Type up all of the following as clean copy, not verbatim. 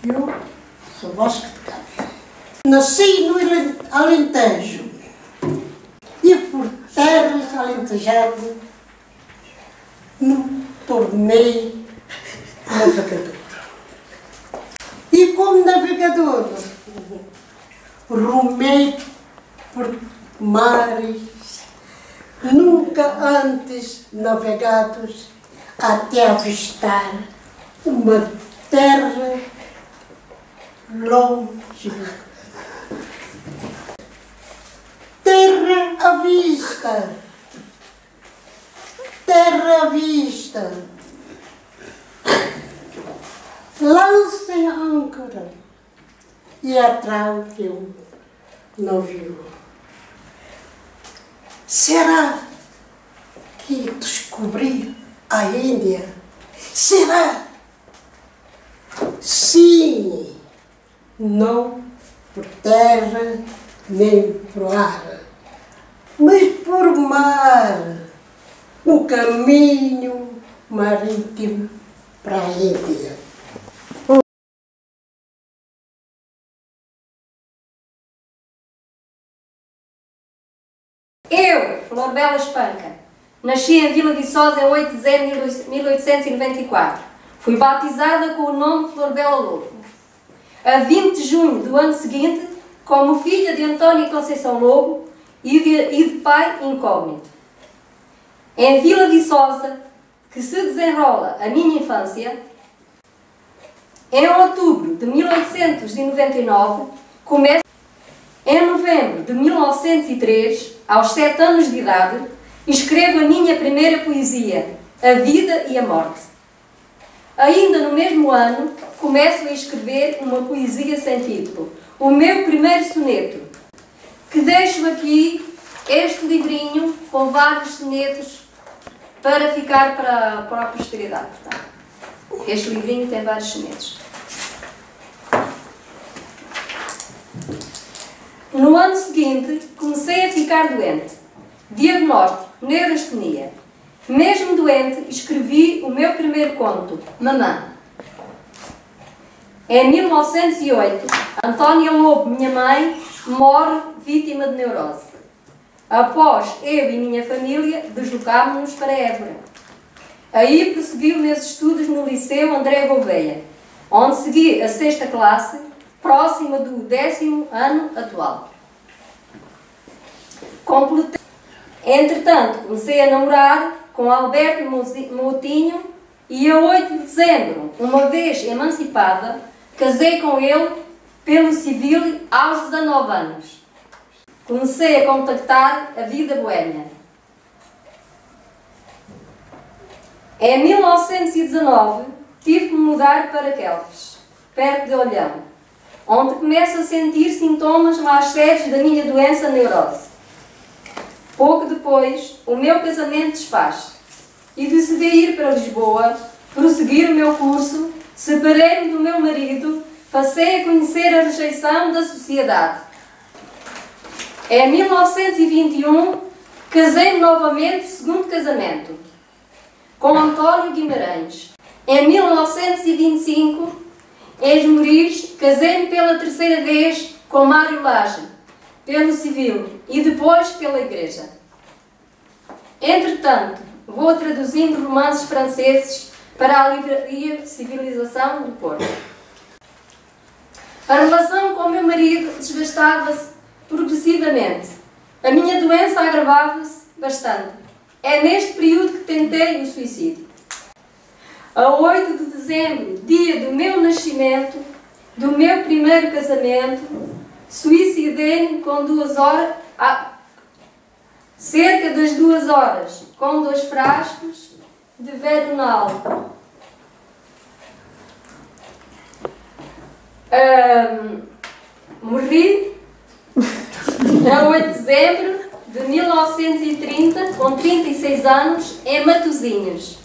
Eu sou Vasco de Cabo. Nasci no Alentejo e por terras alentejadas me tornei navegador. E como navegador, rumei por mares nunca antes navegados até avistar uma terra longe. Terra à vista, terra à vista. Lancem a âncora e atrás um navio. Será que descobri a Índia? Será? Sim, não por terra nem por ar, mas por mar, o caminho marítimo para a Índia. Eu, Florbela Espanca, nasci em Vila Viçosa em 8 de dezembro de 1894. Fui batizada com o nome Florbela Lobo. A 20 de junho do ano seguinte, como filha de António Conceição Lobo e de pai incógnito. Em Vila Viçosa, que se desenrola a minha infância, em outubro de 1899, começo. Em novembro de 1903, aos 7 anos de idade, escrevo a minha primeira poesia, A Vida e a Morte. Ainda no mesmo ano, começo a escrever uma poesia sem título, o meu primeiro soneto, que deixo aqui este livrinho com vários sonetos para ficar para a posteridade. Este livrinho tem vários sonetos. No ano seguinte, comecei a ficar doente. Diagnóstico, neurastenia. Mesmo doente, escrevi o meu primeiro conto, Mamã. Em 1908, Antónia Lobo, minha mãe, morre vítima de neurose. Após eu e minha família deslocámos-nos para Évora. Aí prossegui os meus estudos no Liceu André Gouveia, onde segui a 6ª classe, próxima do 10º ano atual. Completei. Entretanto, comecei a namorar com Alberto Moutinho e a 8 de dezembro, uma vez emancipada, casei com ele pelo civil aos 19 anos. Comecei a contactar a vida boémia. Em 1919, tive que me mudar para Quelpes, perto de Olhão, onde começo a sentir sintomas mais sérios da minha doença neurose. Pouco depois, o meu casamento desfaz e decidi ir para Lisboa, prosseguir o meu curso, separei-me do meu marido, passei a conhecer a rejeição da sociedade. Em 1921, casei-me novamente, segundo casamento, com António Guimarães. Em 1925, em Esmoriz, casei-me pela 3ª vez com Mário Lage, pelo civil e depois pela igreja. Entretanto, vou traduzindo romances franceses para a livraria Civilização do Porto. A relação com o meu marido desgastava-se progressivamente. A minha doença agravava-se bastante. É neste período que tentei o suicídio. A 8 de dezembro, dia do meu nascimento, do meu primeiro casamento, suicidei-me com 2 horas, cerca das 2 horas, com 2 frascos de Veronal. Morri a 8 de dezembro de 1930, com 36 anos, em Matosinhos.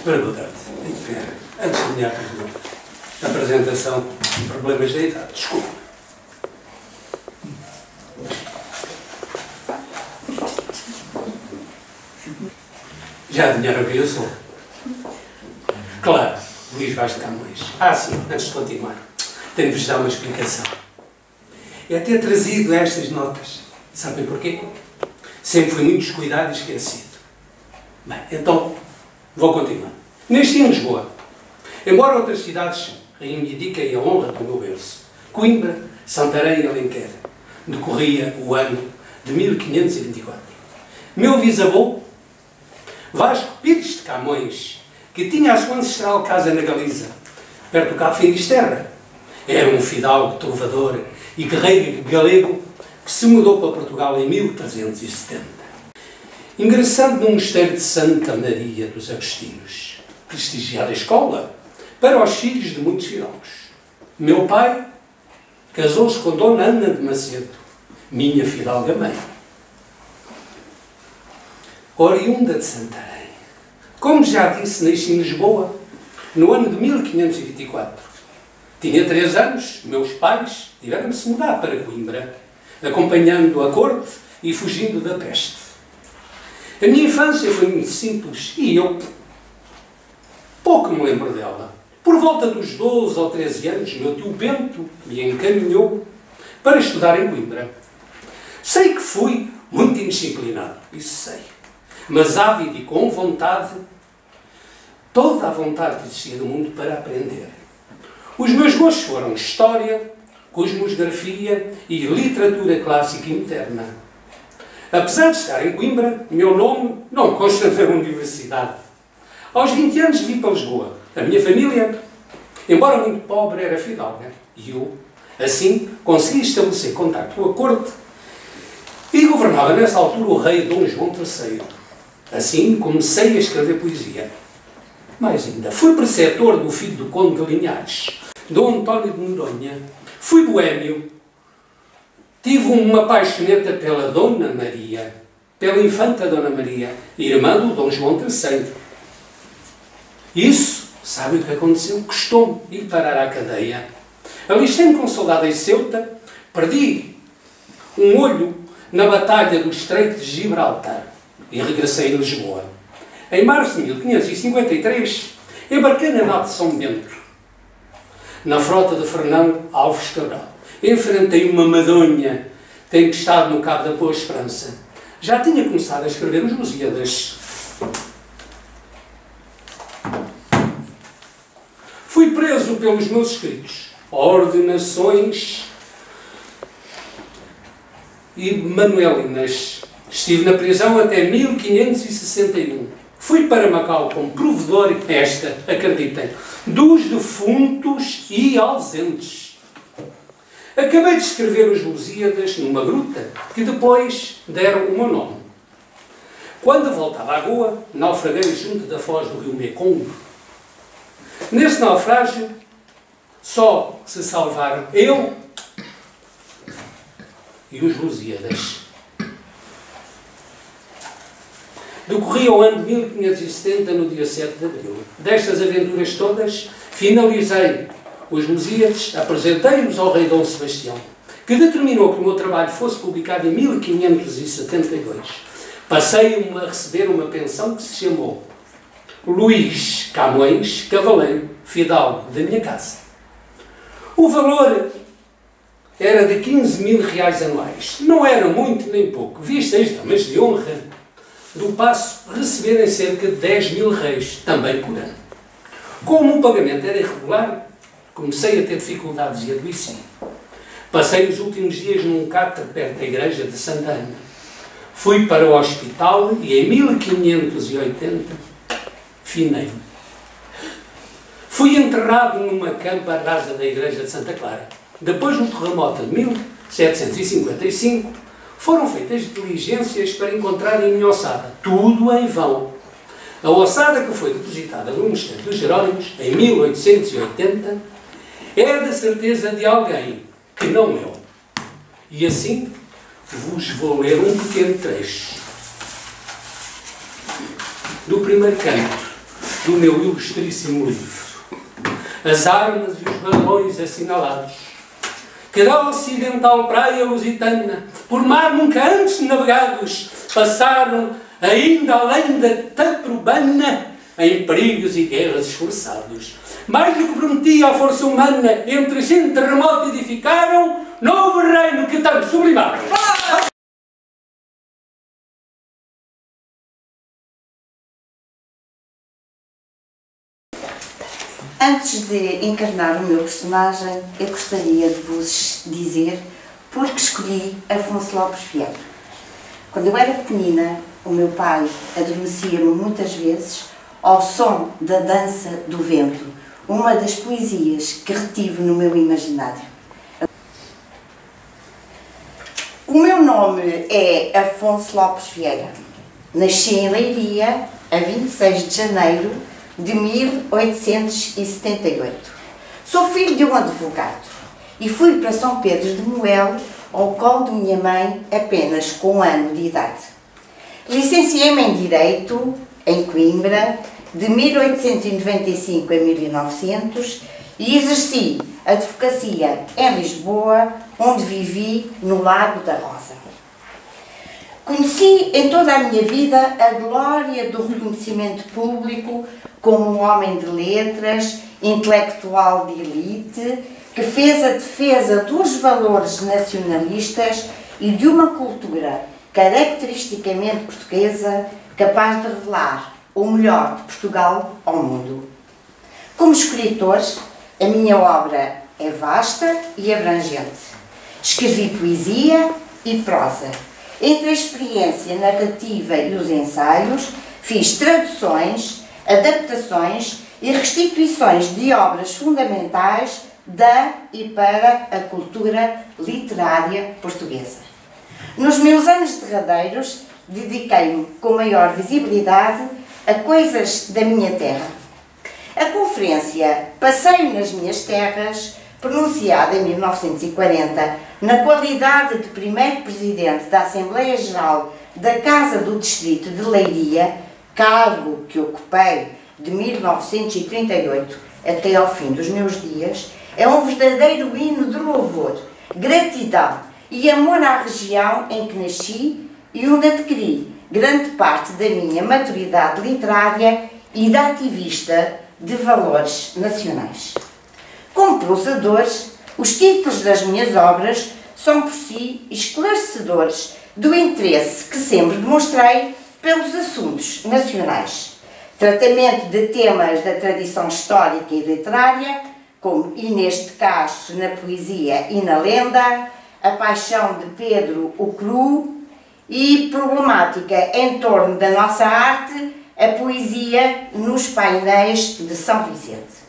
Ora, boa tarde. Antes da minha apresentação, problemas da idade, desculpa. Já adivinharam quem eu sou? Claro, Luís Vaz de Camões. Sim, antes de continuar, tenho de vos dar uma explicação. É ter trazido estas notas. Sabem porquê? Sempre fui muito descuidado e esquecido. Bem, então, vou continuar. Nasci em Lisboa. Embora outras cidades reivindiquem a honra do meu berço, Coimbra, Santarém e Alenquer, decorria o ano de 1524. Meu bisavô, Vasco Pires de Camões, que tinha a sua ancestral casa na Galiza, perto do Cabo Finisterra, era um fidalgo, trovador e guerreiro galego que se mudou para Portugal em 1370, ingressando no mosteiro de Santa Maria dos Agostinhos, prestigiada escola para os filhos de muitos fidalgos. Meu pai casou-se com Dona Ana de Macedo, minha fidalga mãe, oriunda de Santarém. Como já disse, nasci em Lisboa no ano de 1524. Tinha 3 anos, meus pais tiveram de se mudar para Coimbra, acompanhando a corte e fugindo da peste. A minha infância foi muito simples e eu pouco me lembro dela. Por volta dos 12 ou 13 anos, meu tio Bento me encaminhou para estudar em Coimbra. Sei que fui muito indisciplinado, isso sei, mas ávido e com vontade, toda a vontade que existia do mundo para aprender. Os meus gostos foram História, Cosmografia e Literatura Clássica e Moderna. Apesar de estar em Coimbra, meu nome não consta na universidade. Aos 20 anos vim para Lisboa. A minha família, embora muito pobre, era fidalga. E eu, assim, consegui estabelecer contacto com a corte e governava nessa altura o rei Dom João III. Assim, comecei a escrever poesia. Mais ainda, fui preceptor do filho do conde de Linhares, Dom António de Noronha. Fui boémio. Tive uma paixoneta pela Dona Maria, pela infanta Dona Maria, irmã do Dom João III. Isso, sabe o que aconteceu? Custou-me ir parar à cadeia. Alistei-me com soldado em Ceuta, perdi um olho na batalha do Estreito de Gibraltar e regressei a Lisboa. Em março de 1553, embarquei na nau de São Bento, na frota de Fernando Alves Cabral. Enfrentei uma madonha tempestade no Cabo da Boa Esperança. Já tinha começado a escrever os Lusíadas. Fui preso pelos meus escritos, ordenações e manuelinas. Estive na prisão até 1561. Fui para Macau como provedor, acreditem, dos defuntos e ausentes. Acabei de escrever os Lusíadas numa gruta, que depois deram o meu nome. Quando voltava à Goa, naufraguei junto da foz do rio Mekong. Nesse naufrágio, só se salvaram eu e os Lusíadas. Decorria o ano de 1570, no dia 7 de abril. Destas aventuras todas, finalizei os Lusíadas, apresentei-os ao rei Dom Sebastião, que determinou que o meu trabalho fosse publicado em 1572. Passei-me a receber uma pensão que se chamou Luís Camões Cavaleiro, fidalgo da minha casa. O valor era de 15.000 reais anuais. Não era muito nem pouco, visto as damas de honra do passo receberem cerca de 10.000 reis, também por ano. Como o pagamento era irregular, comecei a ter dificuldades e adoeci. Passei os últimos dias num catre perto da igreja de Santa Ana. Fui para o hospital e em 1580 finei. Fui enterrado numa campa rasa da igreja de Santa Clara. Depois do terremoto de 1755, foram feitas diligências para encontrar a minha ossada. Tudo em vão. A ossada que foi depositada no mosteiro dos Jerónimos, em 1880, é da certeza de alguém que não eu. E assim, vos vou ler um pequeno trecho do primeiro canto do meu ilustríssimo livro. As armas e os balões assinalados que da ocidental praia lusitana, por mar nunca antes navegados, passaram ainda além da Taprobana, em perigos e guerras esforçados. Mais do que prometia a força humana, entre gente remota edificaram, novo reino que tanto sublimaram. Antes de encarnar o meu personagem, eu gostaria de vos dizer porque escolhi Afonso Lopes Vieira. Quando eu era pequenina, o meu pai adormecia-me muitas vezes ao som da dança do vento, uma das poesias que retive no meu imaginário. O meu nome é Afonso Lopes Vieira. Nasci em Leiria a 26 de janeiro de 1878. Sou filho de um advogado e fui para São Pedro de Moel ao colo de minha mãe apenas com 1 ano de idade. Licenciei-me em Direito em Coimbra de 1895 a 1900 e exerci a advocacia em Lisboa, onde vivi no Largo da Rosa. Conheci em toda a minha vida a glória do reconhecimento público como um homem de letras, intelectual de elite, que fez a defesa dos valores nacionalistas e de uma cultura caracteristicamente portuguesa capaz de revelar o melhor de Portugal ao mundo. Como escritor, a minha obra é vasta e abrangente. Escrevi poesia e prosa. Entre a experiência narrativa e os ensaios, fiz traduções, adaptações e restituições de obras fundamentais da e para a cultura literária portuguesa. Nos meus anos derradeiros, dediquei-me com maior visibilidade a coisas da minha terra. A conferência Passeio nas Minhas Terras, pronunciada em 1940, na qualidade de primeiro presidente da Assembleia Geral da Casa do Distrito de Leiria, cargo que ocupei de 1938 até ao fim dos meus dias, é um verdadeiro hino de louvor, gratidão e amor à região em que nasci e onde adquiri grande parte da minha maturidade literária e de ativista de valores nacionais. Como prosadores, os títulos das minhas obras são por si esclarecedores do interesse que sempre demonstrei pelos assuntos nacionais. Tratamento de temas da tradição histórica e literária, como Inês de Castro na poesia e na lenda, a paixão de Pedro o Cru e problemática em torno da nossa arte, a poesia nos painéis de São Vicente.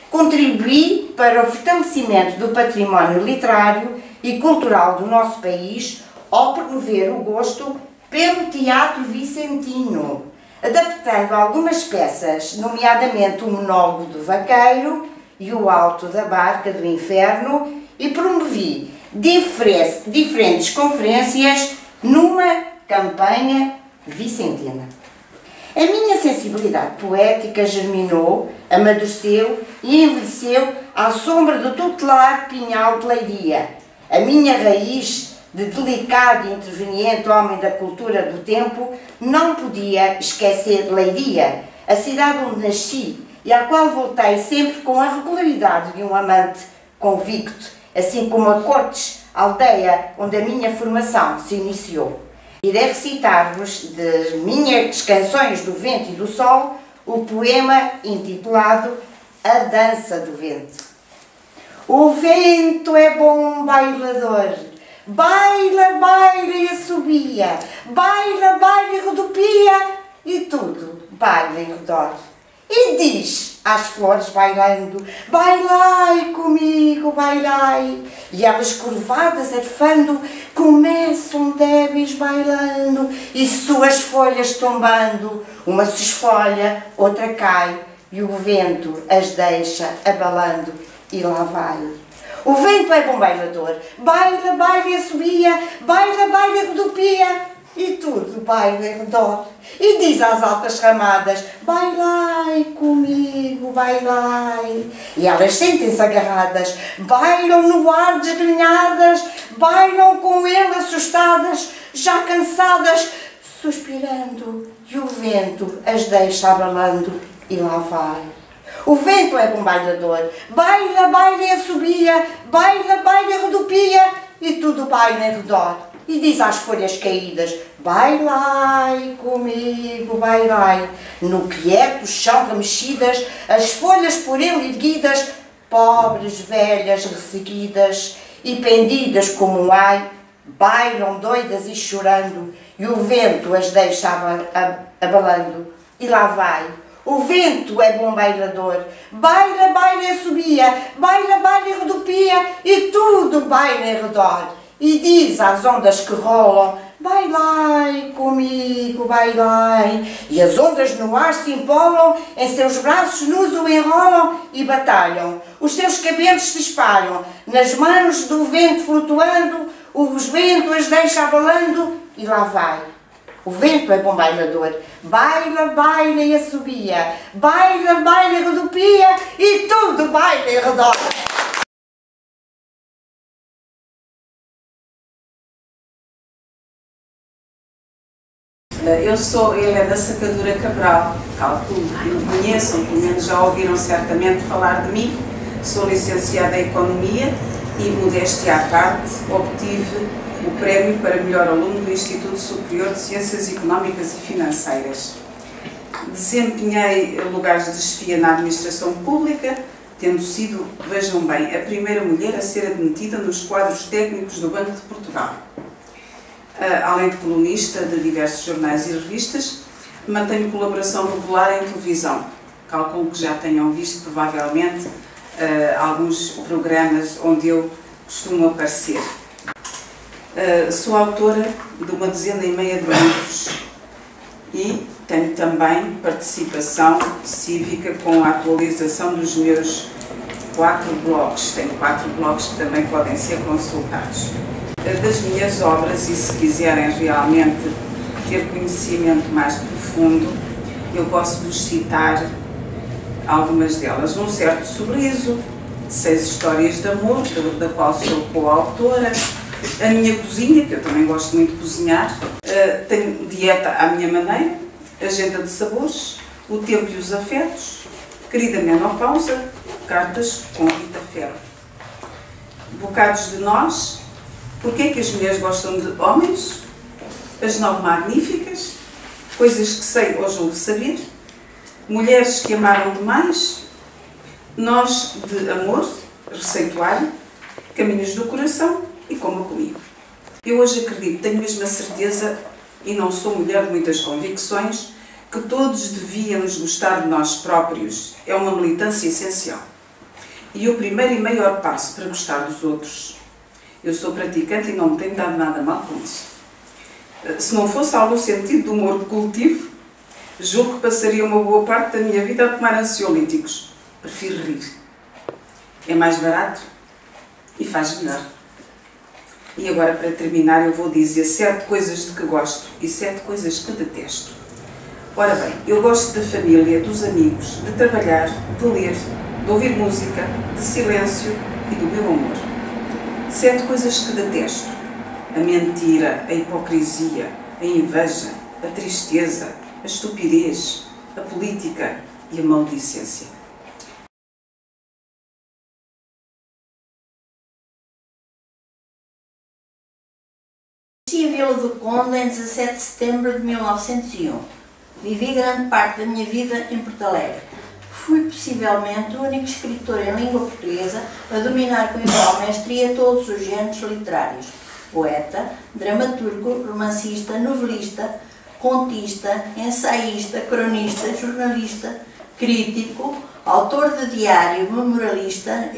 Contribuí para o fortalecimento do património literário e cultural do nosso país ao promover o gosto pelo teatro vicentino, adaptando algumas peças, nomeadamente o Monólogo do Vaqueiro e o Alto da Barca do Inferno, e promovi diferentes conferências numa campanha vicentina. A minha sensibilidade poética germinou, amadureceu e envelheceu à sombra do tutelar Pinhal de Leiria. A minha raiz de delicado e interveniente homem da cultura do tempo não podia esquecer Leiria, a cidade onde nasci e à qual voltei sempre com a regularidade de um amante convicto, assim como a Cortes, aldeia onde a minha formação se iniciou. Irei recitar-vos das minhas canções do vento e do sol o poema intitulado A Dança do Vento. O vento é bom bailador, baila, baila e assobia, baila, baila e rodopia e tudo baila em redor. E diz às flores bailando, bailai comigo, bailai. E elas curvadas arfando, começam débeis bailando e suas folhas tombando. Uma se esfolha, outra cai e o vento as deixa abalando e lá vai. O vento é bom bailador, baila, baila e assobia, baila, baila e rodopia e tudo baila em redor. E diz às altas ramadas, bailai comigo, bailai. E elas sentem-se agarradas, bailam no ar desgrenhadas, bailam com ele assustadas, já cansadas, suspirando, e o vento as deixa abalando, e lá vai. O vento é bom bailador, baila, baila e assobia, baila, baila e rodopia, e tudo baila em redor. E diz às folhas caídas, bailai comigo, bailai. No quieto chão remexidas, as folhas por ele erguidas, pobres velhas resseguidas e pendidas como um ai, bailam doidas e chorando, e o vento as deixa abalando, e lá vai. O vento é bom bailador, baila, baila e assobia, baila, baila e rodopia, e tudo baila em redor. E diz às ondas que rolam, bailai comigo, bailai. E as ondas no ar se empolam, em seus braços nus o enrolam e batalham. Os seus cabelos se espalham, nas mãos do vento flutuando, os ventos as deixa abalando, e lá vai. O vento é bom bailador, baila, baila e assobia, baila, baila e rodopia, e tudo baila em redor. Eu sou Helena Sacadura Cabral, calculo que me conheçam, pelo menos já ouviram certamente falar de mim. Sou licenciada em Economia e, modéstia à parte, obtive o prémio para melhor aluno do Instituto Superior de Ciências Económicas e Financeiras. Desempenhei lugares de chefia na administração pública, tendo sido, vejam bem, a primeira mulher a ser admitida nos quadros técnicos do Banco de Portugal. Além de colunista de diversos jornais e revistas, mantenho colaboração regular em televisão. Calculo que já tenham visto, provavelmente, alguns programas onde eu costumo aparecer. Sou autora de uma dezena e meia de livros e tenho também participação cívica com a atualização dos meus 4 blogs. Tenho 4 blogs que também podem ser consultados. Das minhas obras, e se quiserem realmente ter conhecimento mais profundo, eu posso vos citar algumas delas. Um Certo Sorriso, 6 Histórias de Amor, da qual sou coautora, A Minha Cozinha, que eu também gosto muito de cozinhar, tenho Dieta à Minha Maneira, Agenda de Sabores, O Tempo e os Afetos, Querida Menopausa, Cartas com Rita Ferro. Bocados de Nós, Porquê que as mulheres gostam de homens? As 9 Magníficas, Coisas que sei ou julgo saber, Mulheres que amaram demais, Nós de Amor, Receituário, Caminhos do Coração e Coma Comigo. Eu hoje acredito, tenho mesmo a certeza, e não sou mulher de muitas convicções, que todos devíamos gostar de nós próprios. É uma militância essencial. E o primeiro e maior passo para gostar dos outros. Eu sou praticante e não me tenho dado nada mal com isso. Se não fosse algum sentido de humor que cultivo, julgo que passaria uma boa parte da minha vida a tomar ansiolíticos. Prefiro rir. É mais barato e faz melhor. E agora, para terminar, eu vou dizer 7 coisas de que gosto e 7 coisas que detesto. Ora bem, eu gosto da família, dos amigos, de trabalhar, de ler, de ouvir música, de silêncio e do meu amor. 7 coisas que detesto: a mentira, a hipocrisia, a inveja, a tristeza, a estupidez, a política e a maldicência. Nasci em Vila do Conde em 17 de setembro de 1901. Vivi grande parte da minha vida em Porto Alegre. Fui possivelmente o único escritor em língua portuguesa a dominar com igual mestria todos os géneros literários: poeta, dramaturgo, romancista, novelista, contista, ensaísta, cronista, jornalista, crítico, autor de diário, memorialista,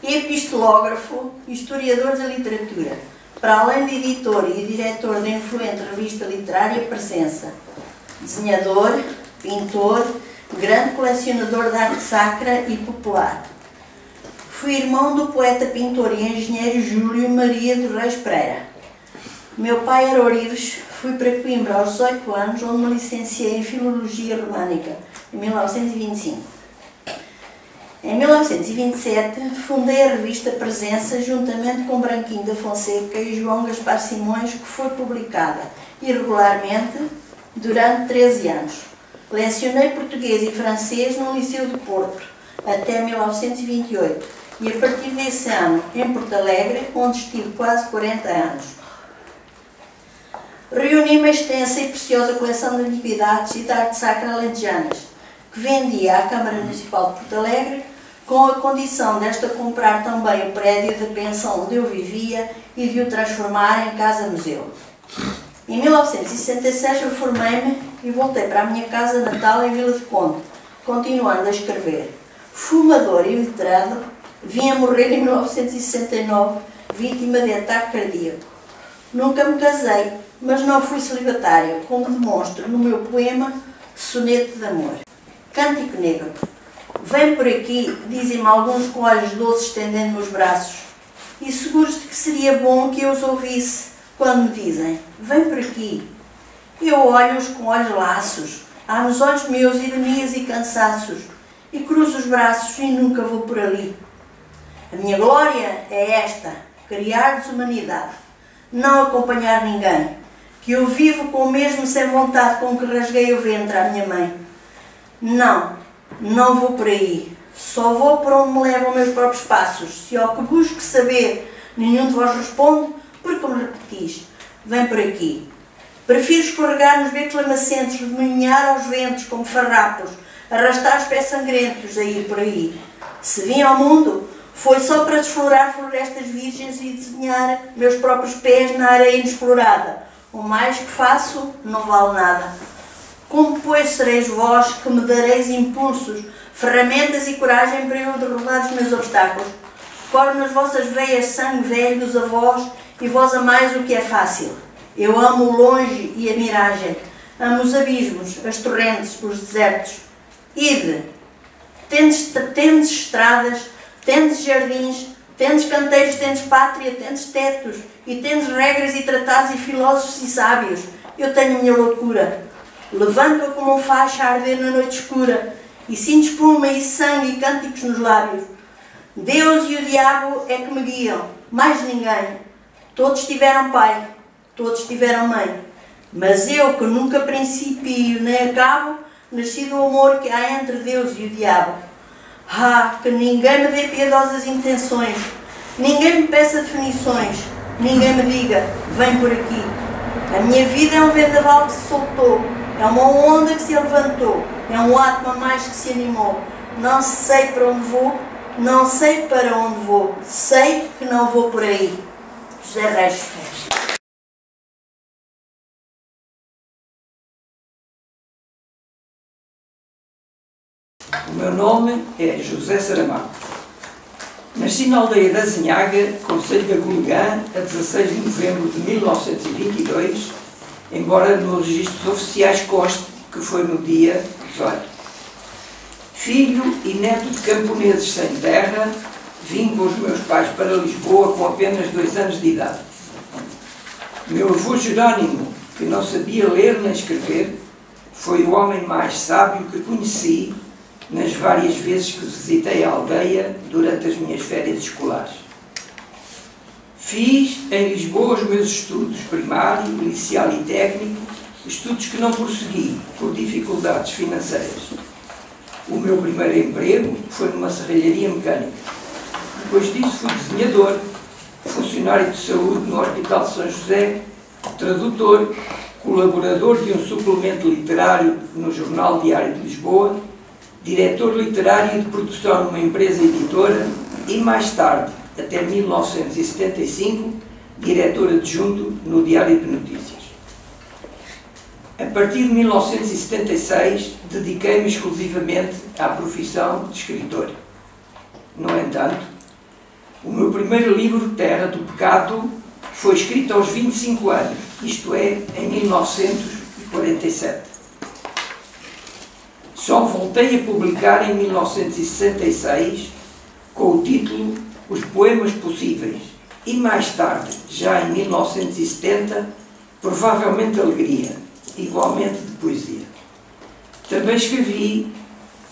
epistológrafo, historiador da literatura, para além de editor e diretor da influente revista literária Presença, desenhador, pintor, grande colecionador de arte sacra e popular. Fui irmão do poeta, pintor e engenheiro Júlio Maria dos Reis Pereira. Meu pai era ourives, fui para Coimbra aos 18 anos, onde me licenciei em Filologia Românica, em 1925. Em 1927, fundei a revista Presença, juntamente com Branquinho da Fonseca e João Gaspar Simões, que foi publicada irregularmente durante 13 anos. Lecionei português e francês no Liceu de Porto, até 1928, e a partir desse ano, em Porto Alegre, onde estive quase 40 anos. Reuni uma extensa e preciosa coleção de antiguidades e de arte sacra alentejanas, que vendia à Câmara Municipal de Porto Alegre, com a condição desta comprar também o prédio da pensão onde eu vivia e de o transformar em casa-museu. Em 1966 reformei-me e voltei para a minha casa natal em Vila do Conde, continuando a escrever. Fumador e letrado, vim a morrer em 1969, vítima de ataque cardíaco. Nunca me casei, mas não fui celibatária, como demonstro no meu poema Soneto de Amor. Cântico Negro. Vem por aqui, dizem-me alguns com olhos doces estendendo-me os braços, e seguros de que seria bom que eu os ouvisse quando me dizem, vem por aqui. Eu olho-os com olhos laços, há nos olhos meus ironias e cansaços, e cruzo os braços e nunca vou por ali. A minha glória é esta, criar desumanidade, não acompanhar ninguém, que eu vivo com o mesmo sem vontade com que rasguei o ventre à minha mãe. Não vou por aí, só vou por onde me levam meus próprios passos. Se ao que busco saber, nenhum de vós responde, porque me repetis, vem por aqui. Prefiro escorregar nos becos lamacentes, remoinhar aos ventos como farrapos, arrastar os pés sangrentos a ir por aí. Se vim ao mundo, foi só para desflorar florestas virgens e desenhar meus próprios pés na areia inexplorada. O mais que faço não vale nada. Como, pois, sereis vós que me dareis impulsos, ferramentas e coragem para eu derrubar os meus obstáculos? Corre nas vossas veias sangue velho dos avós e vós amais o que é fácil. Eu amo o longe e a miragem, amo os abismos, as torrentes, os desertos. Ide, tendes estradas, tendes jardins, tendes canteiros, tendes pátria, tendes tetos, e tendes regras e tratados e filósofos e sábios. Eu tenho a minha loucura. Levanto-a como um facho a arder na noite escura, e sinto espuma e sangue e cânticos nos lábios. Deus e o diabo é que me guiam, mais ninguém. Todos tiveram pai, todos tiveram mãe, mas eu, que nunca principio nem acabo, nasci do amor que há entre Deus e o diabo. Ah, que ninguém me dê piedosas intenções, ninguém me peça definições, ninguém me diga, vem por aqui. A minha vida é um vendaval que se soltou, é uma onda que se levantou, é um átomo a mais que se animou. Não sei para onde vou, não sei para onde vou, sei que não vou por aí. José Reis. O meu nome é José Saramago. Nasci na aldeia da Azinhaga, concelho de Agolegã, a 16 de novembro de 1922, embora nos registros oficiais conste que foi no dia 18. Filho e neto de camponeses sem terra, vim com os meus pais para Lisboa com apenas 2 anos de idade. Meu avô Jerónimo, que não sabia ler nem escrever, foi o homem mais sábio que conheci nas várias vezes que visitei a aldeia durante as minhas férias escolares. Fiz em Lisboa os meus estudos primário, inicial e técnico, estudos que não prossegui por dificuldades financeiras. O meu primeiro emprego foi numa serralharia mecânica. Depois disso fui desenhador, funcionário de saúde no Hospital de São José, tradutor, colaborador de um suplemento literário no Jornal Diário de Lisboa, diretor literário de produção numa empresa editora e, mais tarde, até 1975, diretor adjunto no Diário de Notícias. A partir de 1976, dediquei-me exclusivamente à profissão de escritor. No entanto, o meu primeiro livro, Terra do Pecado, foi escrito aos 25 anos, isto é, em 1947. Só voltei a publicar em 1966 com o título Os Poemas Possíveis e mais tarde, já em 1970, provavelmente Alegria, igualmente de poesia. Também escrevi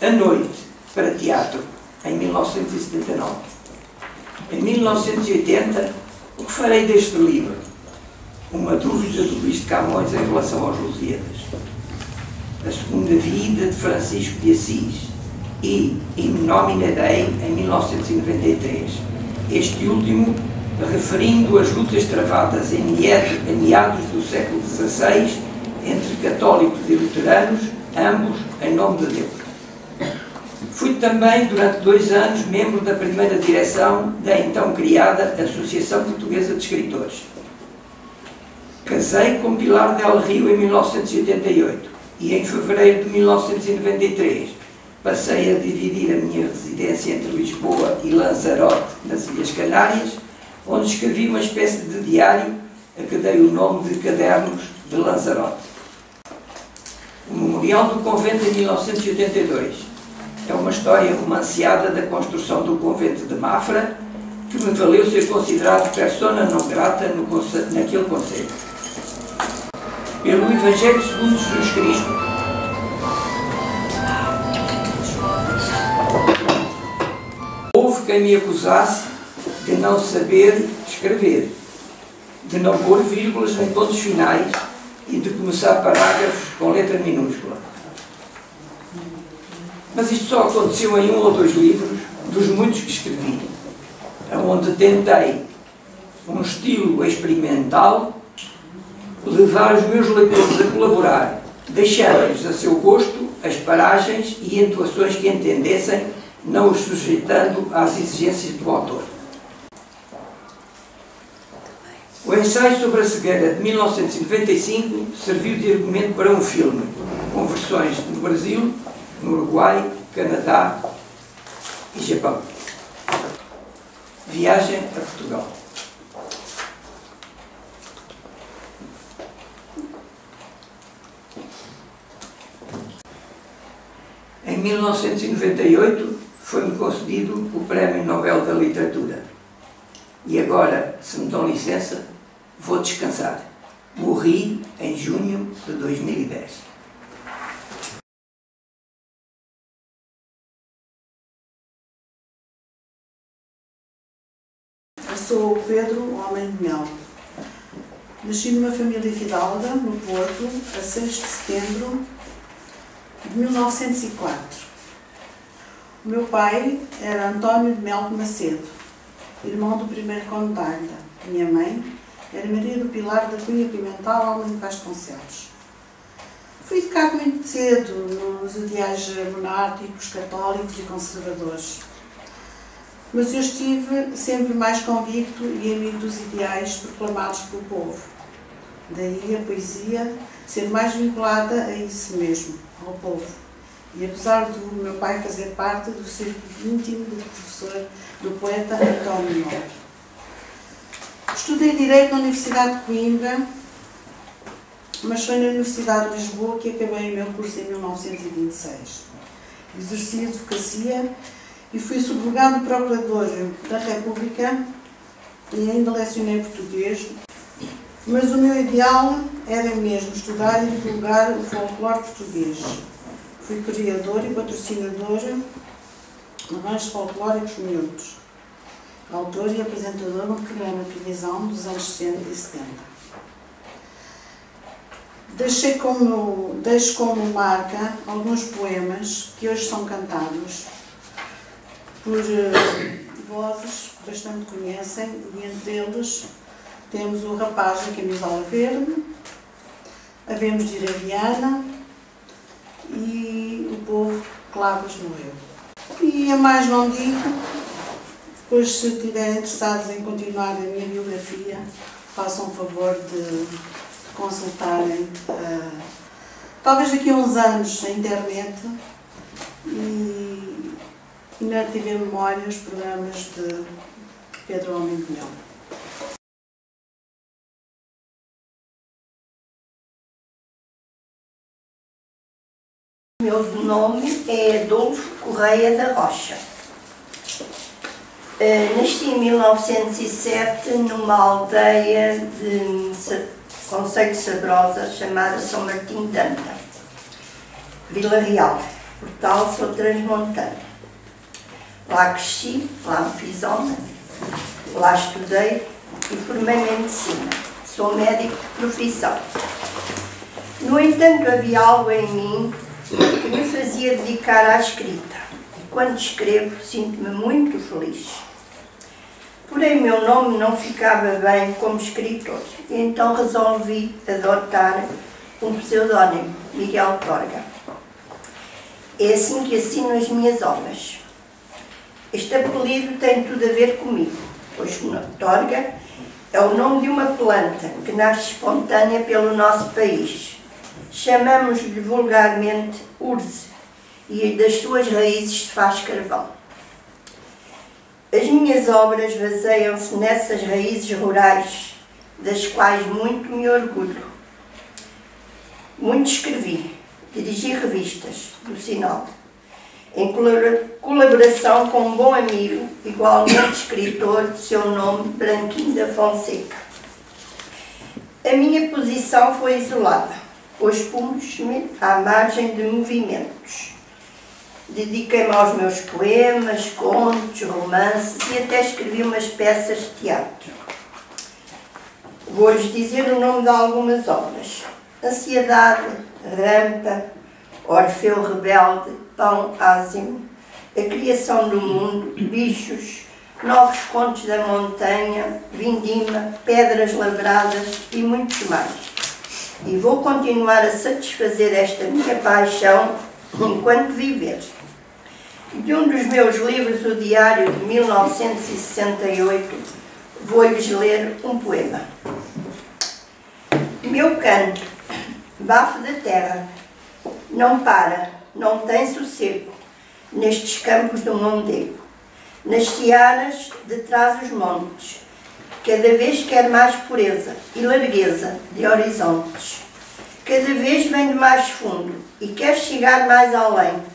A Noite para teatro em 1979. Em 1980, o que farei deste livro? Uma dúvida do Luís de Camões em relação aos Lusíadas. A segunda vida de Francisco de Assis e In Nomine Dei, em 1993. Este último referindo as lutas travadas em meados do século XVI entre católicos e luteranos, ambos em nome de Deus. Fui também, durante 2 anos, membro da primeira direção da então criada Associação Portuguesa de Escritores. Casei com Pilar del Rio em 1988 e em fevereiro de 1993 passei a dividir a minha residência entre Lisboa e Lanzarote, nas Ilhas Canárias, onde escrevi uma espécie de diário a que dei o nome de Cadernos de Lanzarote. O Memorial do Convento em 1982 é uma história romanceada da construção do convento de Mafra, que me valeu ser considerado persona non grata naquele concelho. Pelo Evangelho segundo Jesus Cristo, houve quem me acusasse de não saber escrever, de não pôr vírgulas nem pontos finais e de começar parágrafos com letra minúscula. Mas isto só aconteceu em 1 ou 2 livros, dos muitos que escrevi, onde tentei, um estilo experimental, levar os meus leitores a colaborar, deixando-lhes a seu gosto as paragens e entoações que entendessem, não os sujeitando às exigências do autor. O ensaio sobre a cegueira de 1995 serviu de argumento para um filme, com versões no Brasil, no Uruguai, Canadá e Japão. Viagem a Portugal. Em 1998 foi-me concedido o Prémio Nobel da Literatura. E agora, se me dão licença, vou descansar. Morri em junho de 2010. Eu sou o Pedro Homem de Mel. Nasci numa família fidalga, no Porto, a 6 de setembro de 1904. O meu pai era António de Mel de Macedo, irmão do primeiro conde de Águeda. Minha mãe era Maria do Pilar da Cunha Pimental, Alma de Vasconcelos. Fui educado muito cedo nos ideais monárquicos, católicos e conservadores. Mas eu estive sempre mais convicto e amigo dos ideais proclamados pelo povo. Daí a poesia ser mais vinculada a isso mesmo, ao povo. E apesar do meu pai fazer parte do círculo íntimo do professor, do poeta António Nobre. Estudei Direito na Universidade de Coimbra, mas foi na Universidade de Lisboa que acabei o meu curso em 1926. Exerci advocacia e fui subrogado procurador da República e ainda lecionei português, mas o meu ideal era mesmo estudar e divulgar o folclore português. Fui criador e patrocinador de arranjos folclóricos miúdos, autor e apresentador de um programa de televisão dos anos 60 e 70. Deixo como marca alguns poemas que hoje são cantados por vozes que bastante conhecem, e entre eles temos o Rapaz da Camisola Verde, Havemos de ir a Viana e O Povo Clavas Morreu. E a mais não digo, pois se estiverem interessados em continuar a minha biografia, façam o favor de consultarem, talvez daqui a uns anos, a internet e na TV Memória os programas de Pedro Homem de Mel. O meu nome é Adolfo Correia da Rocha. Nasci em 1907 numa aldeia de Concelho de Sabrosa chamada São Martim de Anta, Vila Real, por tal sou transmontana. Lá cresci, lá me fiz homem, lá estudei e formei-me em medicina. Sou médico de profissão. No entanto, havia algo em mim que me fazia dedicar à escrita. E quando escrevo, sinto-me muito feliz. Porém, meu nome não ficava bem como escritor. E então resolvi adotar um pseudónimo, Miguel Torga. É assim que assino as minhas obras. Este apelido tem tudo a ver comigo, pois Torga é o nome de uma planta que nasce espontânea pelo nosso país. Chamamos-lhe vulgarmente urze e das suas raízes se faz carvão. As minhas obras baseiam-se nessas raízes rurais, das quais muito me orgulho. Muito escrevi, dirigi revistas do Sinal, em colaboração com um bom amigo, igualmente escritor, de seu nome, Branquinho da Fonseca. A minha posição foi isolada, pois pus-me à margem de movimentos. Dediquei-me aos meus poemas, contos, romances e até escrevi umas peças de teatro. Vou-lhes dizer o nome de algumas obras: Ansiedade, Rampa, Orfeu Rebelde, Pão Ázimo, A Criação do Mundo, Bichos, Novos Contos da Montanha, Vindima, Pedras Labradas e muitos mais. E vou continuar a satisfazer esta minha paixão enquanto viver. De um dos meus livros, o Diário de 1968, vou-lhes ler um poema. Meu canto, bafo da terra, não para, não tem sossego, nestes campos do Mondego, nas searas de trás os montes, cada vez quer mais pureza e largueza de horizontes. Cada vez vem de mais fundo e quer chegar mais além.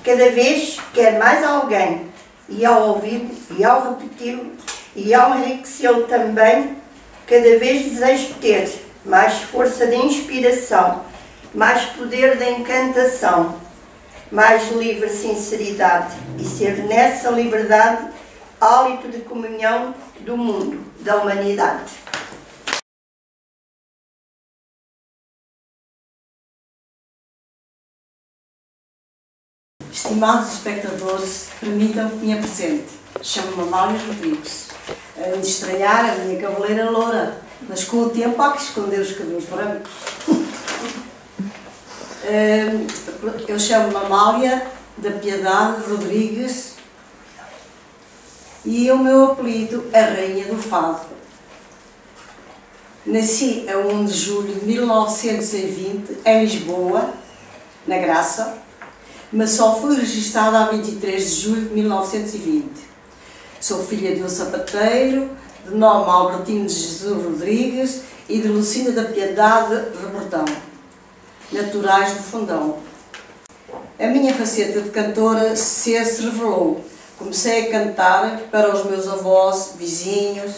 Cada vez quer mais alguém, e ao ouvi-lo, e ao repeti-lo, e ao enriquecê-lo também, cada vez desejo ter mais força de inspiração, mais poder de encantação, mais livre sinceridade, e ser nessa liberdade hálito de comunhão do mundo, da humanidade. Estimados espectadores, permitam que me apresente. Chamo-me Amália Rodrigues. De estranhar a minha cabeleira loura, mas com o tempo há que esconder os cabelos brancos. Eu chamo-me Amália da Piedade Rodrigues e o meu apelido é Rainha do Fado. Nasci a 1 de julho de 1920 em Lisboa, na Graça, mas só fui registada a 23 de julho de 1920. Sou filha de um sapateiro, de nome Albertino de Jesus Rodrigues e de Lucinda da Piedade Rebordão, naturais do Fundão. A minha faceta de cantora se revelou. Comecei a cantar para os meus avós, vizinhos,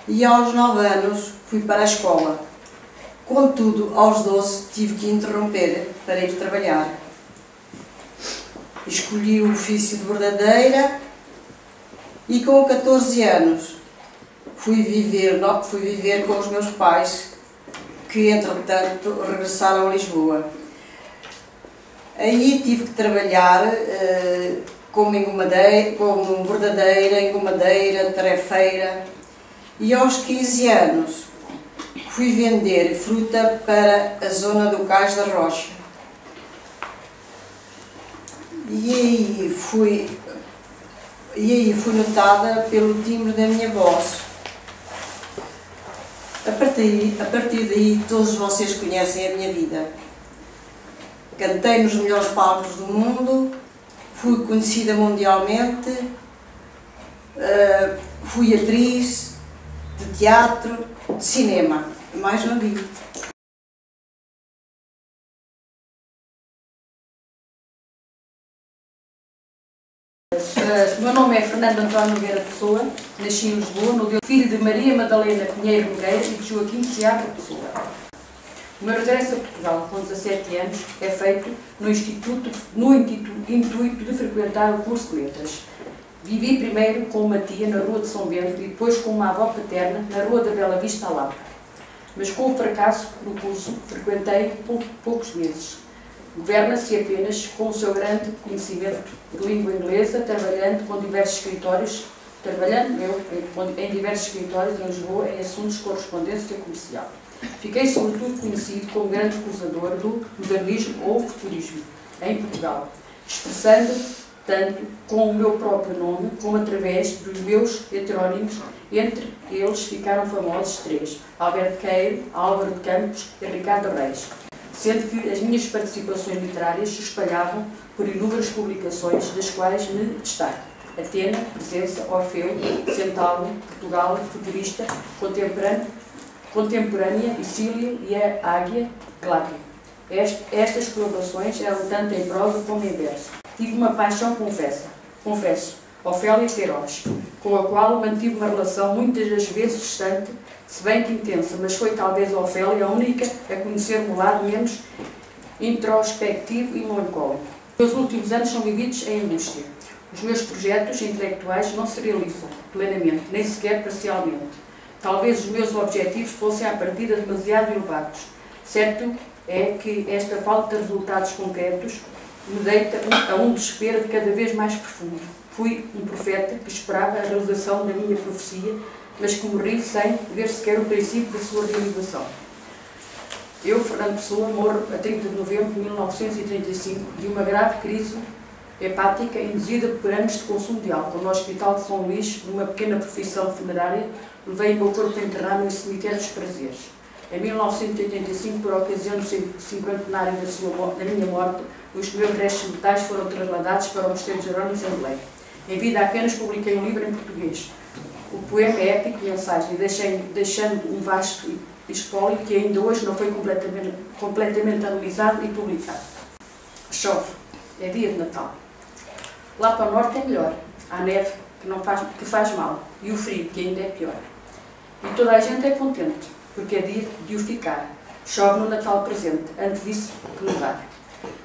e aos 9 anos fui para a escola. Contudo, aos 12 tive que interromper para ir trabalhar. Escolhi o ofício de bordadeira e com 14 anos fui viver com os meus pais, que entretanto regressaram a Lisboa. Aí tive que trabalhar como bordadeira, engomadeira, tarefeira, e aos 15 anos fui vender fruta para a zona do Cais da Rocha. E aí fui notada pelo timbre da minha voz. A partir daí todos vocês conhecem a minha vida. Cantei nos melhores palcos do mundo, fui conhecida mundialmente, fui atriz de teatro, de cinema, mais não digo. O meu nome é Fernando António Nogueira Pessoa, nasci em Lisboa, no dia filho de Maria Madalena Pinheiro Nogueira e de Joaquim Seabra Pessoa. O meu regresso a Portugal com 17 anos é feito no intuito de frequentar o curso de letras. Vivi primeiro com uma tia na Rua de São Bento e depois com uma avó paterna na Rua da Bela Vista, à Lapa. Mas com o fracasso do curso, frequentei poucos meses. Governa-se apenas com o seu grande conhecimento de língua inglesa, trabalhando em diversos escritórios em Lisboa em assuntos de correspondência comercial. Fiquei sobretudo conhecido como grande cruzador do modernismo ou futurismo em Portugal, expressando tanto com o meu próprio nome como através dos meus heterónimos. Entre eles ficaram famosos três: Alberto Queiro, Álvaro de Campos e Ricardo Reis, sendo que as minhas participações literárias se espalhavam por inúmeras publicações, das quais me destaco Atena, Presença, Orfeu, Centauro, Portugal, Futurista, Contemporânea, Isílio e a Águia, Gláquia. Estas colaborações eram tanto em prosa como em verso. Tive uma paixão, confesso, Ofélia Queiroz, com a qual mantive uma relação muitas das vezes distante, se bem que intensa, mas foi talvez a Ofélia a única a conhecer-me o lado menos introspectivo e melancólico. Os meus últimos anos são vividos em angústia. Os meus projetos intelectuais não se realizam plenamente, nem sequer parcialmente. Talvez os meus objetivos fossem à partida demasiado elevados. Certo é que esta falta de resultados concretos me deita a um desespero de cada vez mais profundo. Fui um profeta que esperava a realização da minha profecia, mas que morri sem ver sequer o princípio da sua realização. Eu, Fernando Pessoa, morro a 30 de novembro de 1935 de uma grave crise hepática induzida por anos de consumo de álcool. No Hospital de São Luís, numa pequena profissão funerária, levei o meu corpo enterrado no cemitério dos Prazeres. Em 1985, por ocasião do cinquentenário da minha morte, os meus restos mortais foram trasladados para o Mosteiro de Jerónimos em Belém. Em vida apenas publiquei um livro em português. O poema é épico, mensagem, deixando um vasto espólio que ainda hoje não foi completamente analisado e publicado. Chove. É dia de Natal. Lá para o norte é melhor. Há neve que faz mal. E o frio, que ainda é pior. E toda a gente é contente, porque é dia de o ficar. Chove no Natal presente, antes disso que nevar.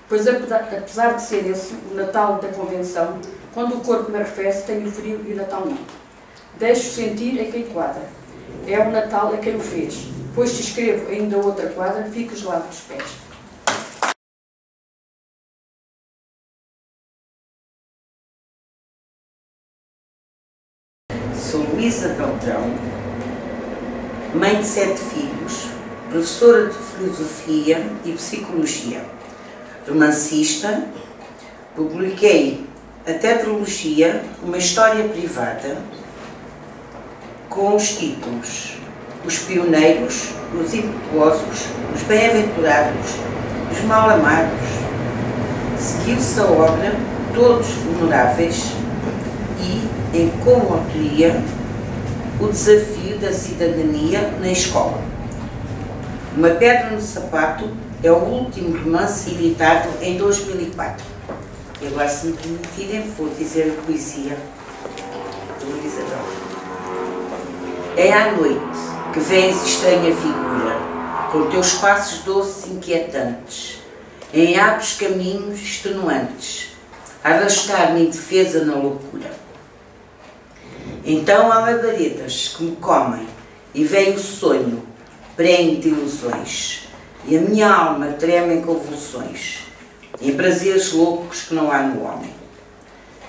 Pois apesar de ser esse o Natal da Convenção, quando o corpo me arrefece, tenho o frio e o Natal não. Deixo sentir a quem quadra. É o Natal a quem o fez. Pois se escrevo ainda outra quadra, fico gelado dos pés. Sou Luísa Beltrão, mãe de 7 filhos, professora de Filosofia e Psicologia, romancista, publiquei a tetralogia Uma História Privada, com os títulos Os Pioneiros, Os Impetuosos, Os Bem-aventurados, Os Mal-amados. Seguiu-se a obra Todos Vulneráveis e, em coautoria, O Desafio da Cidadania na Escola. Uma Pedra no Sapato é o último romance editado em 2004. E agora, se me permitirem, vou dizer a poesia de Luísa Beltrão. É à noite que vens estranha figura, com teus passos doces e inquietantes, em hábeis caminhos extenuantes, a arrastar-me indefesa na loucura. Então há labaredas que me comem, e vem o sonho, prenhe de ilusões, e a minha alma treme em convulsões, em prazeres loucos que não há no homem.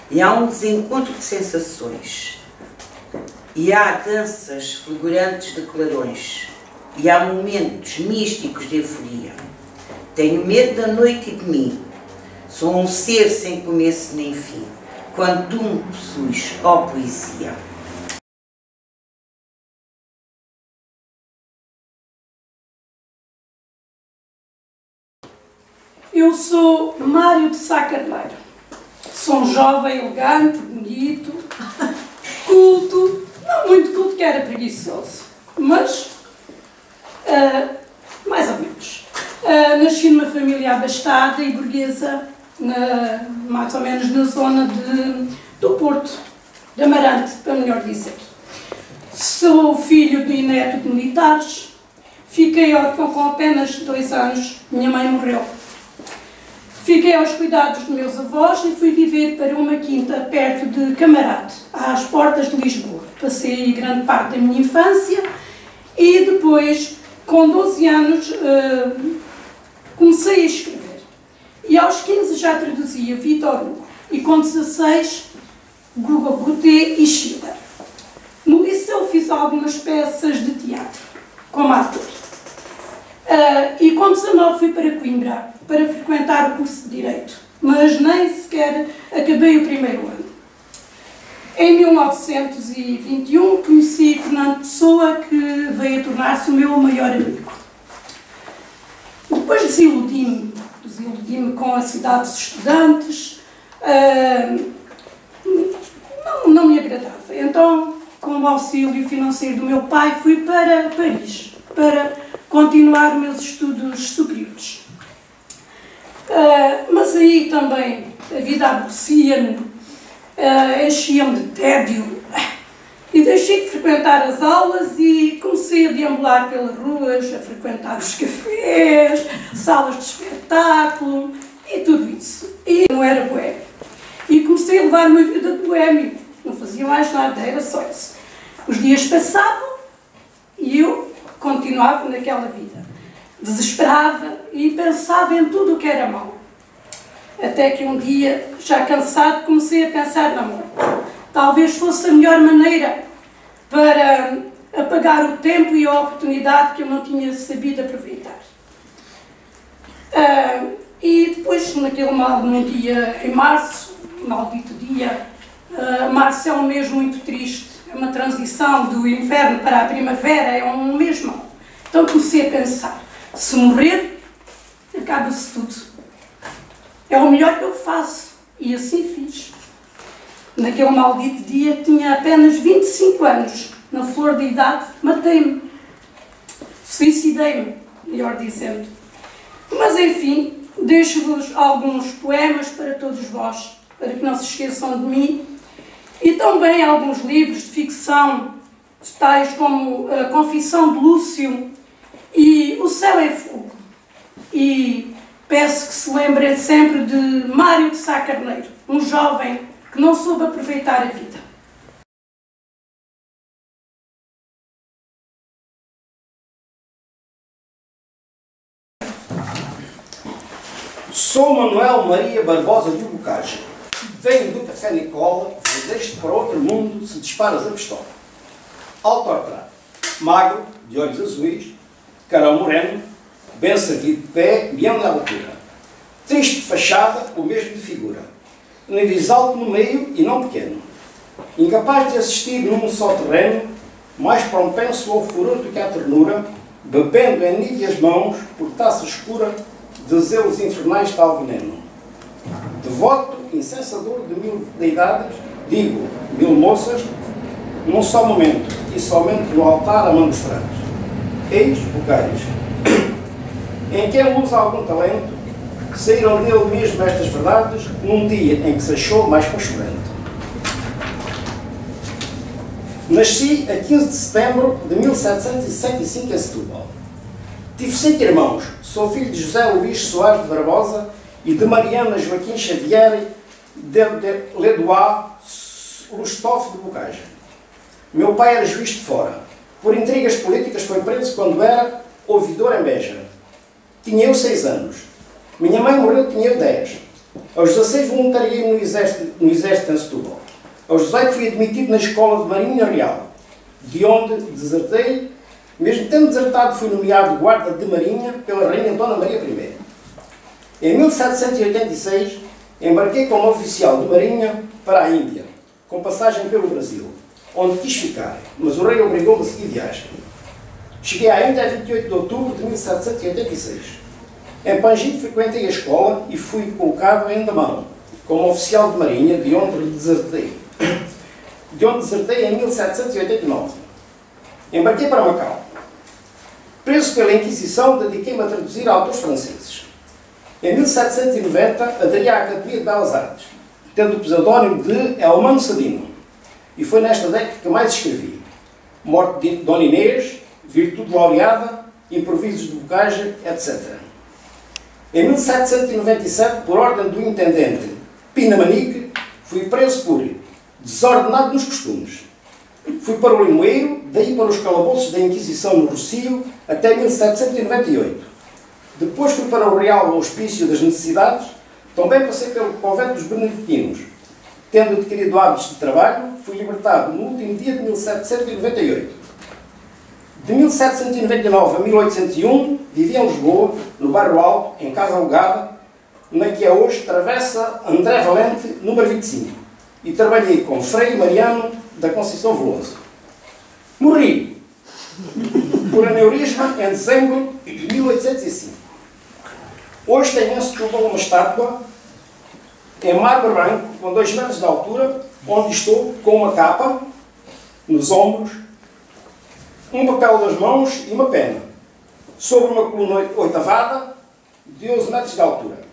E há um desencontro de sensações, e há danças fulgurantes de clarões, e há momentos místicos de euforia. Tenho medo da noite e de mim, sou um ser sem começo nem fim, quando tu me possuis, ó poesia. Eu sou Mário de Sá Carneiro. Sou um jovem elegante, bonito, culto, não muito culto, que era preguiçoso, mas mais ou menos. Nasci numa família abastada e burguesa, mais ou menos na zona do Porto, de Amarante, para melhor dizer. Sou filho e neto de militares, fiquei órfão com apenas 2 anos, minha mãe morreu. Fiquei aos cuidados dos meus avós e fui viver para uma quinta perto de Camarate, às portas de Lisboa. Passei grande parte da minha infância e depois, com 12 anos, comecei a escrever. E aos 15 já traduzia Victor Hugo e com 16 Hugo Grotius e Schiller. No liceu fiz algumas peças de teatro, como ator. E com 19 fui para Coimbra para frequentar o curso de Direito, mas nem sequer acabei o primeiro ano. Em 1921 conheci Fernando Pessoa, que veio a tornar-se o meu maior amigo. Depois desiludi-me com a cidade dos estudantes, não me agradava. Então, com o auxílio financeiro do meu pai, fui para Paris, para continuar meus estudos superiores. Mas aí também a vida aborrecia-me, enchia-me de tédio e deixei de frequentar as aulas e comecei a deambular pelas ruas, a frequentar os cafés, salas de espetáculo e tudo isso. E não era boêmio. E comecei a levar uma vida de boêmio. Não fazia mais nada, era só isso. Os dias passavam e eu continuava naquela vida. Desesperava e pensava em tudo o que era mau. Até que um dia, já cansado, comecei a pensar na morte. Talvez fosse a melhor maneira para apagar o tempo e a oportunidade que eu não tinha sabido aproveitar. E depois, naquele maldito dia, em março, maldito dia, março é um mês muito triste. É uma transição do inverno para a primavera, é um mês mau. Então comecei a pensar, se morrer, acaba-se tudo. É o melhor que eu faço. E assim fiz. Naquele maldito dia tinha apenas 25 anos. Na flor da idade, matei-me. Suicidei-me, melhor dizendo. Mas enfim, deixo-vos alguns poemas para todos vós, para que não se esqueçam de mim. E também alguns livros de ficção, tais como a Confissão de Lúcio e O Céu é Fogo. E peço que se lembrem sempre de Mário de Sá Carneiro, um jovem que não soube aproveitar a vida. Sou Manuel Maria Barbosa de Bocage. Venho do Café Nicola e deste para outro mundo se disparas a pistola. Autorretrato. Magro, de olhos azuis, carão moreno, bem servido de pé, bem na altura. Triste de fachada, o mesmo de figura. Nariz alto no meio e não pequeno. Incapaz de assistir num só terreno, mais propenso ao furor do que à ternura, bebendo em níveas mãos, por taça escura, de zelos infernais tal veneno. Devoto, incensador de mil deidades, digo, 1000 moças, num só momento, e somente no altar a mão dos frades. Eis vocais, em quem usa algum talento, saíram dele mesmo estas verdades, num dia em que se achou mais pachorento. Nasci a 15 de setembro de 1765 em Setúbal. Tive 5 irmãos, sou filho de José Luís Soares de Barbosa e de Mariana Joaquim Xavier de Ledois Lustoff de Bocage. Meu pai era juiz de fora. Por intrigas políticas foi preso quando era ouvidor em Beja. Tinha eu 6 anos. Minha mãe morreu, tinha eu 10. Aos 16 voluntariei no exército em Setúbal. Aos 18 fui admitido na Escola de Marinha Real, de onde desertei. Mesmo tendo desertado, fui nomeado guarda de marinha pela Rainha Dona Maria I. Em 1786, embarquei como oficial de marinha para a Índia, com passagem pelo Brasil, onde quis ficar, mas o rei obrigou-me a seguir viagem. Cheguei à Índia a 28 de outubro de 1786. Em Panjim frequentei a escola e fui colocado em Andamão, como oficial de marinha, de onde desertei em 1789. Embarquei para Macau. Preso pela Inquisição, dediquei-me a traduzir autores franceses. Em 1790, aderi à Academia de Belas Artes, tendo o pseudónimo de Elmano Sabino. E foi nesta década que mais escrevi. Morte de Dona Inês, Virtude Laureada, Improvisos de Bocage, etc. Em 1797, por ordem do intendente Pina Manique, fui preso por desordenado nos costumes. Fui para o Limoeiro, daí para os calabouços da Inquisição no Rocio, até 1798. Depois fui para o Real Hospício das Necessidades, também passei pelo Convento dos Beneditinos. Tendo adquirido hábitos de trabalho, fui libertado no último dia de 1798. De 1799 a 1801, vivi em Lisboa, no Bairro Alto, em casa alugada, na que é hoje Travessa André Valente, número 25. E trabalhei com Frei Mariano da Conceição Veloso. Morri por aneurisma em dezembro de 1805. Hoje tenho em Setúbal uma estátua em mármore branco, com 2 metros de altura, onde estou com uma capa nos ombros, um papel nas mãos e uma pena, sobre uma coluna oitavada de 11 metros de altura.